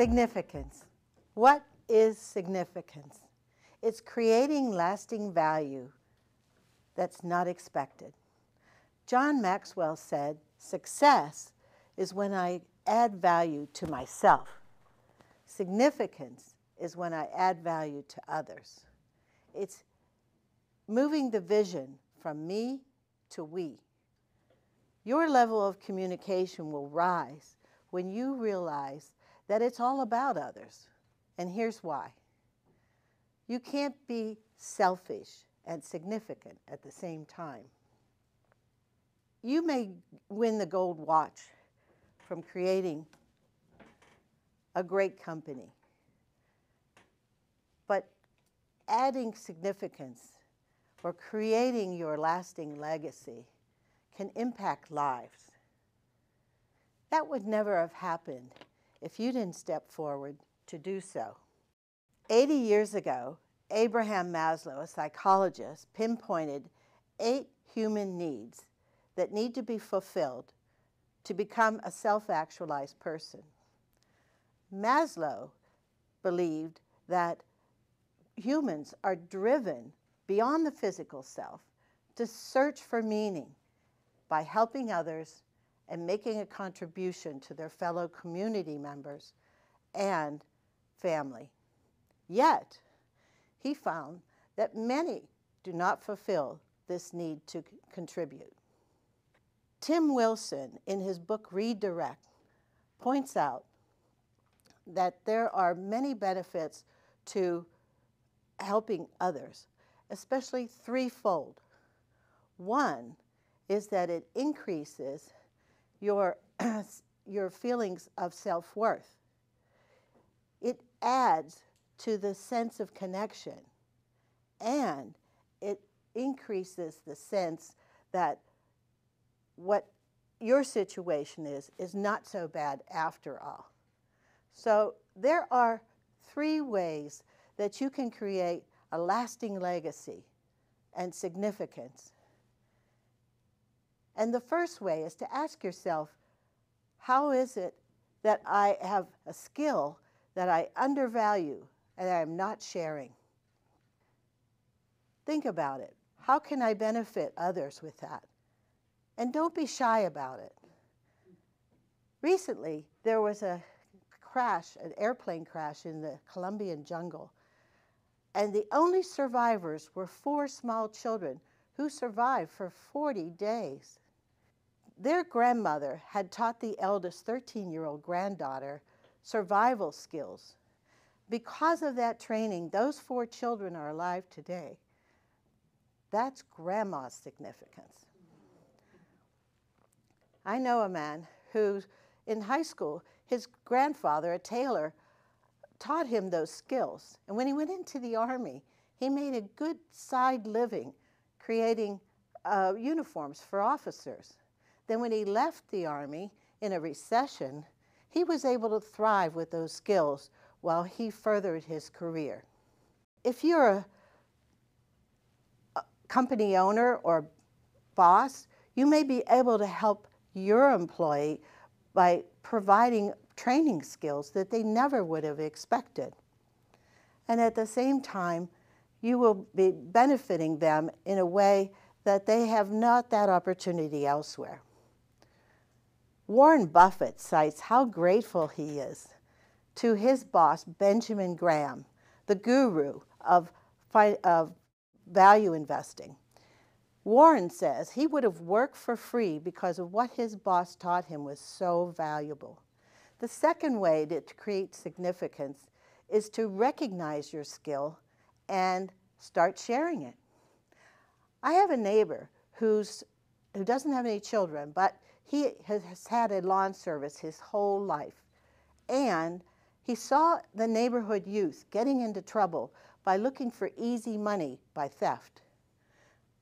Significance. What is significance? It's creating lasting value that's not expected. John Maxwell said, success is when I add value to myself. Significance is when I add value to others. It's moving the vision from me to we. Your level of communication will rise when you realize that it's all about others. And here's why. You can't be selfish and significant at the same time. You may win the gold watch from creating a great company, but adding significance or creating your lasting legacy can impact lives. That would never have happened if you didn't step forward to do so. 80 years ago, Abraham Maslow, a psychologist, pinpointed 8 human needs that need to be fulfilled to become a self-actualized person. Maslow believed that humans are driven beyond the physical self to search for meaning by helping others and making a contribution to their fellow community members and family. Yet, he found that many do not fulfill this need to contribute. Tim Wilson, in his book Redirect, points out that there are many benefits to helping others, especially threefold. One is that it increases your feelings of self-worth. It adds to the sense of connection, and it increases the sense that what your situation is not so bad after all. So there are 3 ways that you can create a lasting legacy and significance. And the first way is to ask yourself, how is it that I have a skill that I undervalue and I am not sharing? Think about it. How can I benefit others with that? And don't be shy about it. Recently, there was a crash, an airplane crash in the Colombian jungle. And the only survivors were 4 small children who survived for 40 days. Their grandmother had taught the eldest 13-year-old granddaughter survival skills. Because of that training, those 4 children are alive today. That's grandma's significance. I know a man who, in high school, his grandfather, a tailor, taught him those skills. And when he went into the Army, he made a good side living creating uniforms for officers. Then when he left the Army in a recession, he was able to thrive with those skills while he furthered his career. If you're a company owner or boss, you may be able to help your employee by providing training skills that they never would have expected. And at the same time, you will be benefiting them in a way that they have not that opportunity elsewhere. Warren Buffett cites how grateful he is to his boss, Benjamin Graham, the guru of value investing. Warren says he would have worked for free because of what his boss taught him was so valuable. The second way to create significance is to recognize your skill and start sharing it. I have a neighbor who doesn't have any children, but he has had a lawn service his whole life. And he saw the neighborhood youth getting into trouble by looking for easy money by theft.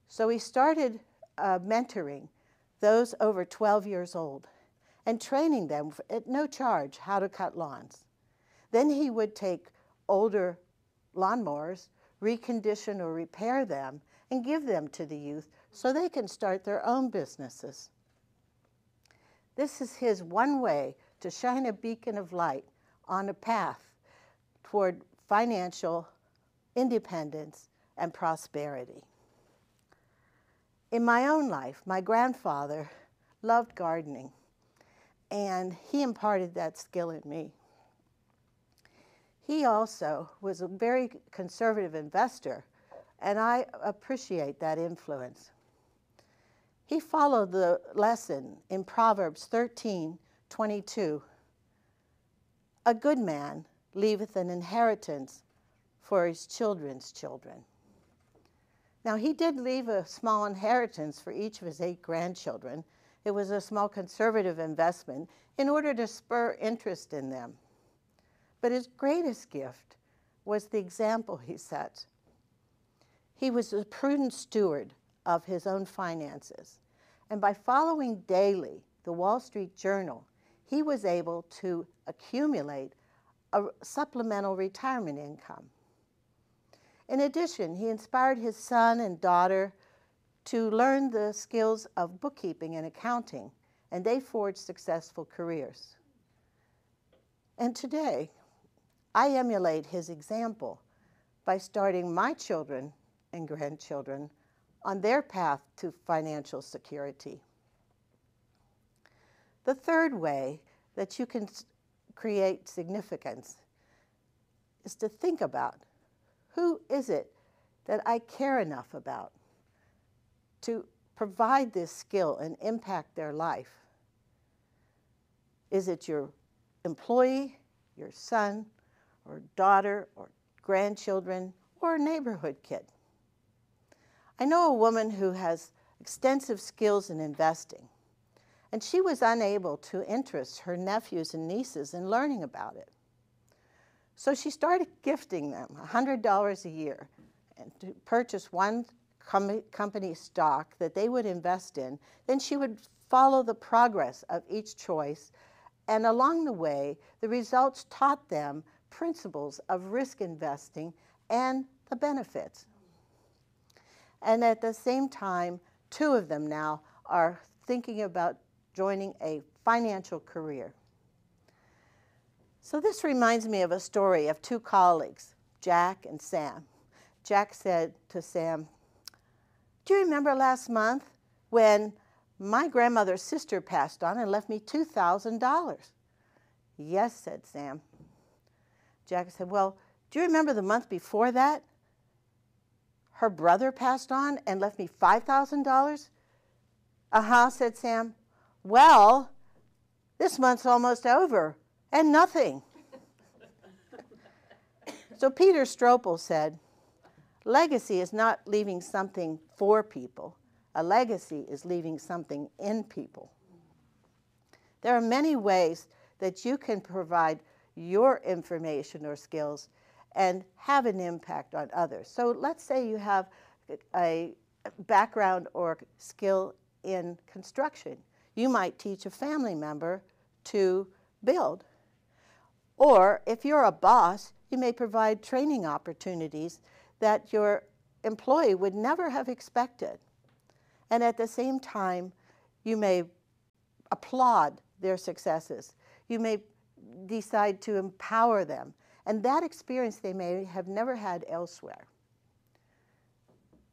So he started mentoring those over 12 years old and training them at no charge how to cut lawns. Then he would take older lawnmowers, recondition or repair them, and give them to the youth so they can start their own businesses. This is his one way to shine a beacon of light on a path toward financial independence and prosperity. In my own life, my grandfather loved gardening, and he imparted that skill in me. He also was a very conservative investor, and I appreciate that influence. He followed the lesson in Proverbs 13:22. A good man leaveth an inheritance for his children's children. Now, he did leave a small inheritance for each of his 8 grandchildren. It was a small conservative investment in order to spur interest in them. But his greatest gift was the example he set. He was a prudent steward of his own finances. And by following daily the Wall Street Journal, he was able to accumulate a supplemental retirement income. In addition, he inspired his son and daughter to learn the skills of bookkeeping and accounting, and they forged successful careers. And today, I emulate his example by starting my children and grandchildren on their path to financial security. The third way that you can create significance is to think about, who is it that I care enough about to provide this skill and impact their life? Is it your employee, your son, or daughter, or grandchildren, or a neighborhood kid? I know a woman who has extensive skills in investing, and she was unable to interest her nephews and nieces in learning about it. So she started gifting them $100 a year and to purchase one company stock that they would invest in. Then she would follow the progress of each choice, and along the way, the results taught them principles of risk investing and the benefits. And at the same time, 2 of them now are thinking about joining a financial career. So this reminds me of a story of 2 colleagues, Jack and Sam. Jack said to Sam, "Do you remember last month when my grandmother's sister passed on and left me $2,000? "Yes," said Sam. Jack said, "Well, do you remember the month before that? Her brother passed on and left me $5,000? "Uh-huh," said Sam. "Well, this month's almost over and nothing." So Peter Strople said, "Legacy is not leaving something for people. A legacy is leaving something in people." There are many ways that you can provide your information or skills and have an impact on others. So let's say you have a background or skill in construction. You might teach a family member to build. Or if you're a boss, you may provide training opportunities that your employee would never have expected. And at the same time, you may applaud their successes. You may decide to empower them. And that experience they may have never had elsewhere.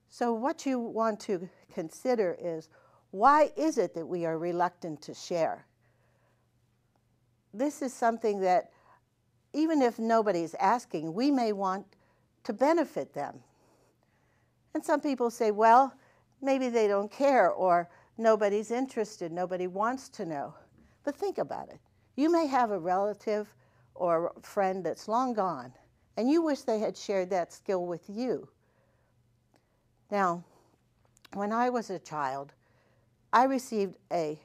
So what you want to consider is, why is it that we are reluctant to share? This is something that, even if nobody's asking, we may want to benefit them. And some people say, well, maybe they don't care, or nobody's interested, nobody wants to know. But think about it. You may have a relative or a friend that's long gone, and you wish they had shared that skill with you. Now, when I was a child, I received a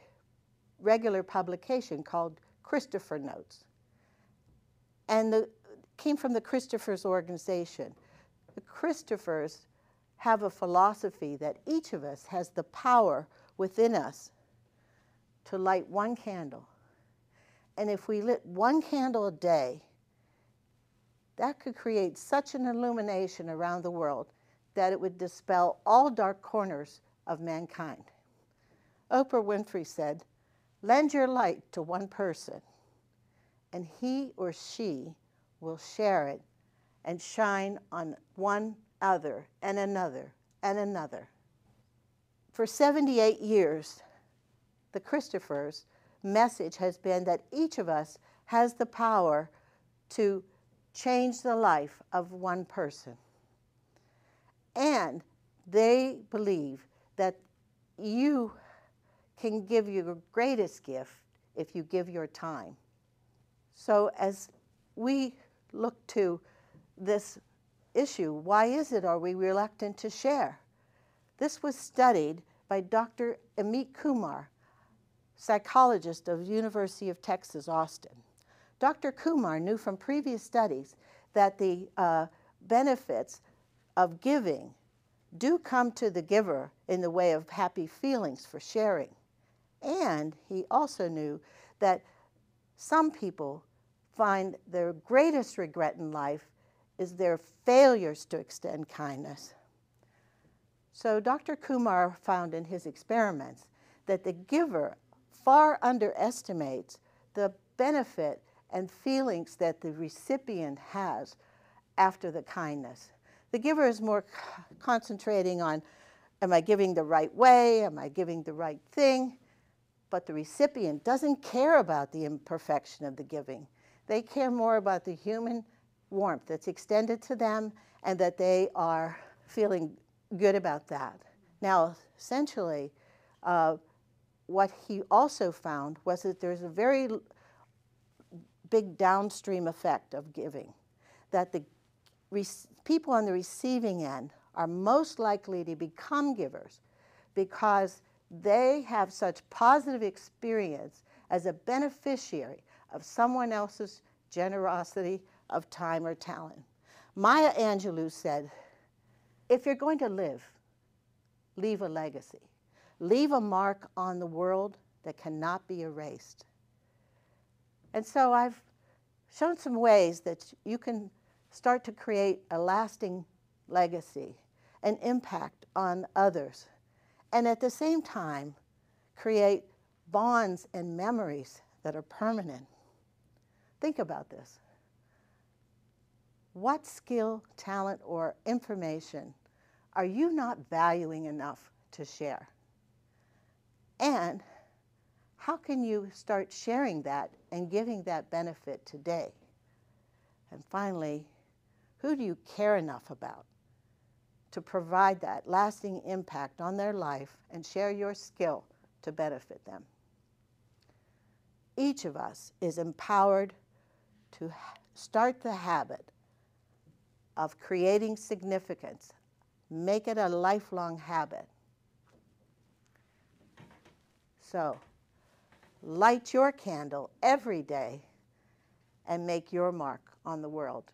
regular publication called Christopher Notes. And it came from the Christophers organization. The Christophers have a philosophy that each of us has the power within us to light one candle. And if we lit one candle a day, that could create such an illumination around the world that it would dispel all dark corners of mankind. Oprah Winfrey said, "Lend your light to one person, and he or she will share it and shine on one other and another and another. For 78 years, the Christophers' message has been that each of us has the power to change the life of one person. And they believe that you can give your greatest gift if you give your time. So as we look to this issue, why is it are we reluctant to share? This was studied by Dr. Amit Kumar, psychologist of the University of Texas, Austin. Dr. Kumar knew from previous studies that the benefits of giving do come to the giver in the way of happy feelings for sharing. And he also knew that some people find their greatest regret in life is their failures to extend kindness. So Dr. Kumar found in his experiments that the giver far underestimates the benefit and feelings that the recipient has after the kindness. The giver is more concentrating on, am I giving the right way? Am I giving the right thing? But the recipient doesn't care about the imperfection of the giving. They care more about the human warmth that's extended to them and that they are feeling good about that. Now, essentially, what he also found was that there's a very big downstream effect of giving, that the people on the receiving end are most likely to become givers because they have such positive experience as a beneficiary of someone else's generosity of time or talent. Maya Angelou said, if you're going to live, leave a legacy. Leave a mark on the world that cannot be erased. And so I've shown some ways that you can start to create a lasting legacy, an impact on others, and at the same time, create bonds and memories that are permanent. Think about this. What skill, talent, or information are you not valuing enough to share? And how can you start sharing that and giving that benefit today? And finally, who do you care enough about to provide that lasting impact on their life and share your skill to benefit them? Each of us is empowered to start the habit of creating significance. Make it a lifelong habit. So, light your candle every day and make your mark on the world.